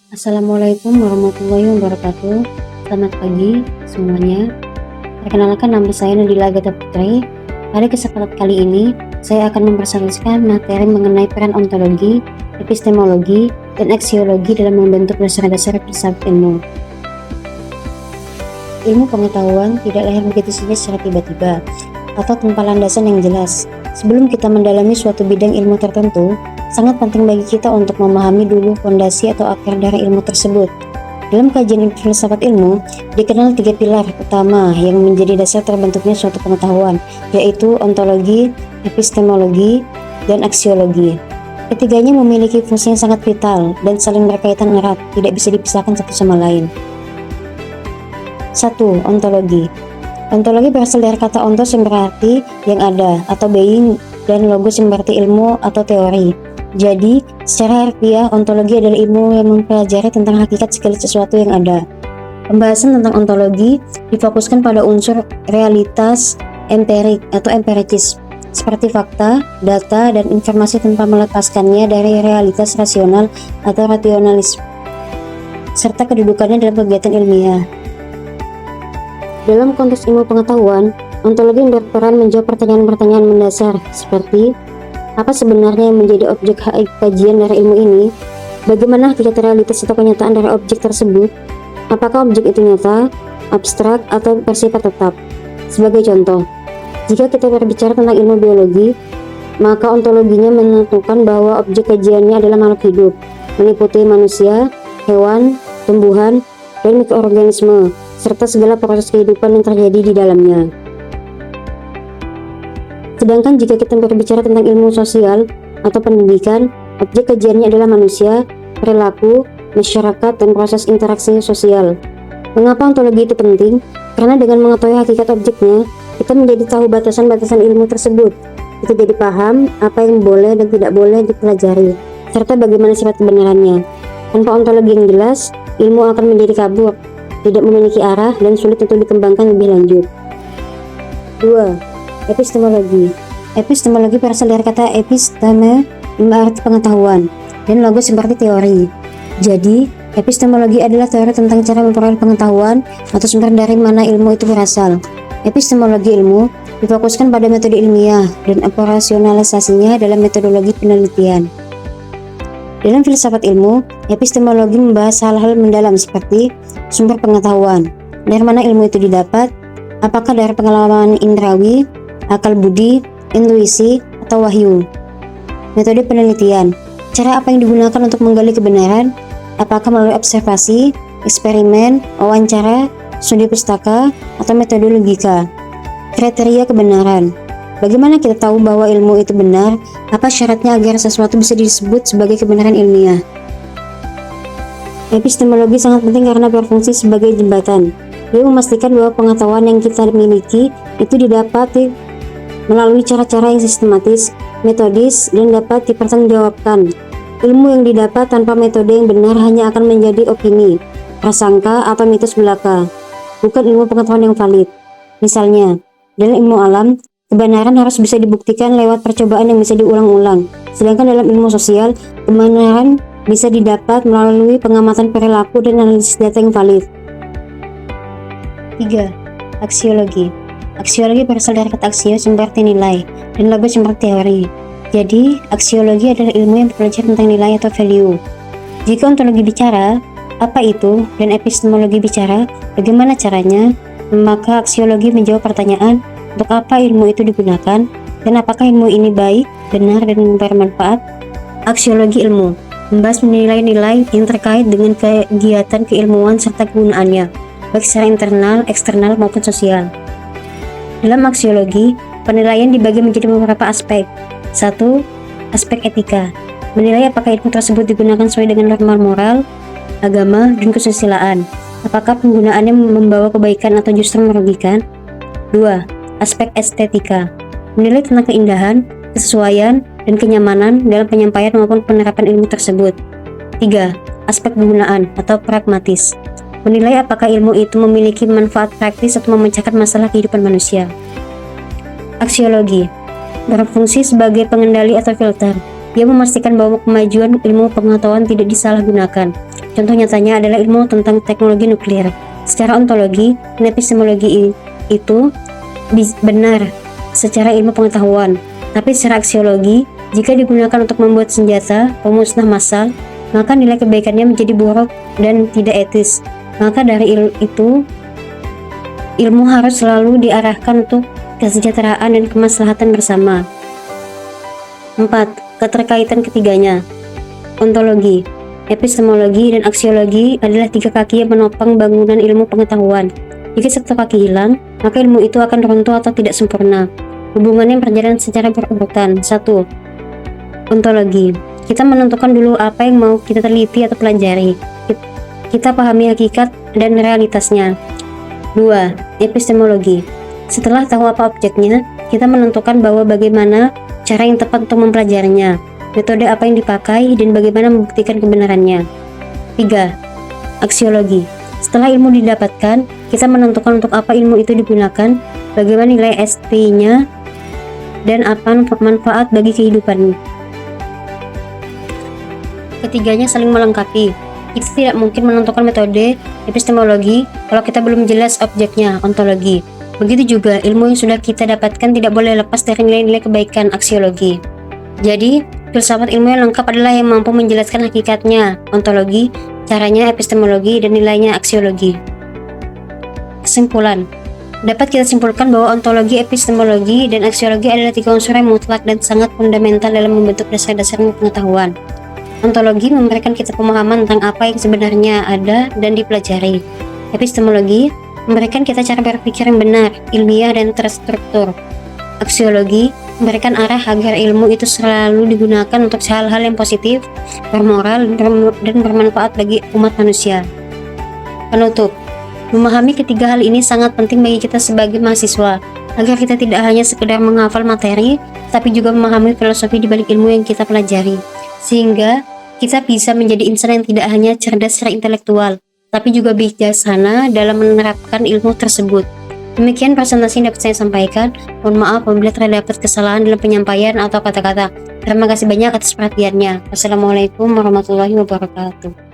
Assalamualaikum warahmatullahi wabarakatuh. Selamat pagi semuanya. Perkenalkan, nama saya Nadila Agatha Putri. Pada kesempatan kali ini, saya akan mempresentasikan materi mengenai peran ontologi, epistemologi, dan aksiologi dalam membentuk dasar-dasar filsafat ilmu. Ilmu pengetahuan tidak lahir begitu saja secara tiba-tiba atau tanpa landasan yang jelas. Sebelum kita mendalami suatu bidang ilmu tertentu, sangat penting bagi kita untuk memahami dulu fondasi atau akar dari ilmu tersebut. Dalam kajian filsafat ilmu, dikenal 3 pilar utama yang menjadi dasar terbentuknya suatu pengetahuan, yaitu ontologi, epistemologi, dan aksiologi. Ketiganya memiliki fungsi yang sangat vital dan saling berkaitan erat, tidak bisa dipisahkan satu sama lain. 1. Ontologi. Ontologi berasal dari kata ontos yang berarti yang ada atau being, dan logos yang berarti ilmu atau teori. Jadi, secara harfiah, ontologi adalah ilmu yang mempelajari tentang hakikat segala sesuatu yang ada. Pembahasan tentang ontologi difokuskan pada unsur realitas empirik atau empiricis, seperti fakta, data, dan informasi tanpa melepaskannya dari realitas rasional atau rationalisme, serta kedudukannya dalam kegiatan ilmiah. Dalam konteks ilmu pengetahuan, ontologi berperan menjawab pertanyaan-pertanyaan mendasar seperti apa sebenarnya yang menjadi objek kajian dari ilmu ini, bagaimana hakikat realitas atau kenyataan dari objek tersebut, apakah objek itu nyata, abstrak, atau bersifat tetap. Sebagai contoh, jika kita berbicara tentang ilmu biologi, maka ontologinya menentukan bahwa objek kajiannya adalah makhluk hidup, meliputi manusia, hewan, tumbuhan, dan mikroorganisme, serta segala proses kehidupan yang terjadi di dalamnya. Sedangkan jika kita berbicara tentang ilmu sosial atau pendidikan, objek kajiannya adalah manusia, perilaku, masyarakat, dan proses interaksi sosial. Mengapa ontologi itu penting? Karena dengan mengetahui hakikat objeknya, kita menjadi tahu batasan-batasan ilmu tersebut. Kita jadi paham apa yang boleh dan tidak boleh dipelajari, serta bagaimana sifat kebenarannya. Tanpa ontologi yang jelas, ilmu akan menjadi kabur, tidak memiliki arah, dan sulit untuk dikembangkan lebih lanjut. 2. Epistemologi. Epistemologi berasal dari kata episteme yang berarti pengetahuan, dan logos seperti teori. Jadi, epistemologi adalah teori tentang cara memperoleh pengetahuan atau sumber dari mana ilmu itu berasal. Epistemologi ilmu difokuskan pada metode ilmiah dan operasionalisasinya dalam metodologi penelitian. Dalam filsafat ilmu, epistemologi membahas hal-hal mendalam seperti sumber pengetahuan, dari mana ilmu itu didapat, apakah dari pengalaman indrawi, akal budi, intuisi, atau wahyu. Metode penelitian, cara apa yang digunakan untuk menggali kebenaran, apakah melalui observasi, eksperimen, wawancara, studi pustaka, atau metode logika. Kriteria kebenaran, bagaimana kita tahu bahwa ilmu itu benar, apa syaratnya agar sesuatu bisa disebut sebagai kebenaran ilmiah. Epistemologi sangat penting karena berfungsi sebagai jembatan. Dia memastikan bahwa pengetahuan yang kita miliki itu didapati melalui cara-cara yang sistematis, metodis, dan dapat dipertanggungjawabkan. Ilmu yang didapat tanpa metode yang benar hanya akan menjadi opini, prasangka, atau mitos belaka, bukan ilmu pengetahuan yang valid. Misalnya, dalam ilmu alam, kebenaran harus bisa dibuktikan lewat percobaan yang bisa diulang-ulang. Sedangkan dalam ilmu sosial, kebenaran bisa didapat melalui pengamatan perilaku dan analisis data yang valid. 3. Aksiologi. Aksiologi berasal dari kata aksios yang berarti nilai, dan logos yang berarti teori. Jadi, aksiologi adalah ilmu yang belajar tentang nilai atau value. Jika ontologi bicara, apa itu, dan epistemologi bicara, bagaimana caranya, maka aksiologi menjawab pertanyaan, untuk apa ilmu itu digunakan, dan apakah ilmu ini baik, benar, dan bermanfaat. Aksiologi ilmu membahas nilai-nilai yang terkait dengan kegiatan keilmuan serta kegunaannya, baik secara internal, eksternal, maupun sosial. Dalam aksiologi, penilaian dibagi menjadi beberapa aspek. 1. Aspek etika, menilai apakah ilmu tersebut digunakan sesuai dengan norma moral, agama, dan kesusilaan. Apakah penggunaannya membawa kebaikan atau justru merugikan. 2. Aspek estetika, menilai tentang keindahan, kesesuaian, dan kenyamanan dalam penyampaian maupun penerapan ilmu tersebut. 3. Aspek penggunaan atau pragmatis, menilai apakah ilmu itu memiliki manfaat praktis atau memecahkan masalah kehidupan manusia. Aksiologi berfungsi sebagai pengendali atau filter. Dia memastikan bahwa kemajuan ilmu pengetahuan tidak disalahgunakan. Contoh nyatanya adalah ilmu tentang teknologi nuklir. Secara ontologi dan epistemologi itu benar secara ilmu pengetahuan, tapi secara aksiologi, jika digunakan untuk membuat senjata pemusnah massal, maka nilai kebaikannya menjadi buruk dan tidak etis. Maka dari itu, ilmu harus selalu diarahkan untuk kesejahteraan dan kemaslahatan bersama. 4. Keterkaitan ketiganya. Ontologi, epistemologi, dan aksiologi adalah 3 kaki yang menopang bangunan ilmu pengetahuan. Jika satu kaki hilang, maka ilmu itu akan runtuh atau tidak sempurna. Hubungannya berjalan secara berurutan. 1. Ontologi. Kita menentukan dulu apa yang mau kita teliti atau pelajari. Kita pahami hakikat dan realitasnya. 2. Epistemologi. Setelah tahu apa objeknya, kita menentukan bahwa bagaimana cara yang tepat untuk mempelajarinya, metode apa yang dipakai, dan bagaimana membuktikan kebenarannya. 3. Aksiologi. Setelah ilmu didapatkan, kita menentukan untuk apa ilmu itu digunakan, bagaimana nilai ST-nya, dan apa manfaat bagi kehidupan. Ketiganya saling melengkapi. Kita tidak mungkin menentukan metode epistemologi kalau kita belum jelas objeknya, ontologi. Begitu juga ilmu yang sudah kita dapatkan tidak boleh lepas dari nilai-nilai kebaikan, aksiologi. Jadi, filsafat ilmu yang lengkap adalah yang mampu menjelaskan hakikatnya, ontologi, caranya, epistemologi, dan nilainya, aksiologi. Kesimpulan. Dapat kita simpulkan bahwa ontologi, epistemologi, dan aksiologi adalah 3 unsur yang mutlak dan sangat fundamental dalam membentuk dasar-dasar pengetahuan. Ontologi memberikan kita pemahaman tentang apa yang sebenarnya ada dan dipelajari. Epistemologi memberikan kita cara berpikir yang benar, ilmiah, dan terstruktur. Aksiologi memberikan arah agar ilmu itu selalu digunakan untuk hal-hal yang positif, bermoral, dan bermanfaat bagi umat manusia. Penutup. Memahami ketiga hal ini sangat penting bagi kita sebagai mahasiswa, agar kita tidak hanya sekedar menghafal materi, tapi juga memahami filosofi di balik ilmu yang kita pelajari, sehingga kita bisa menjadi insan yang tidak hanya cerdas secara intelektual, tapi juga bijaksana dalam menerapkan ilmu tersebut. Demikian presentasi yang dapat saya sampaikan. Mohon maaf apabila terdapat kesalahan dalam penyampaian atau kata-kata. Terima kasih banyak atas perhatiannya. Wassalamualaikum warahmatullahi wabarakatuh.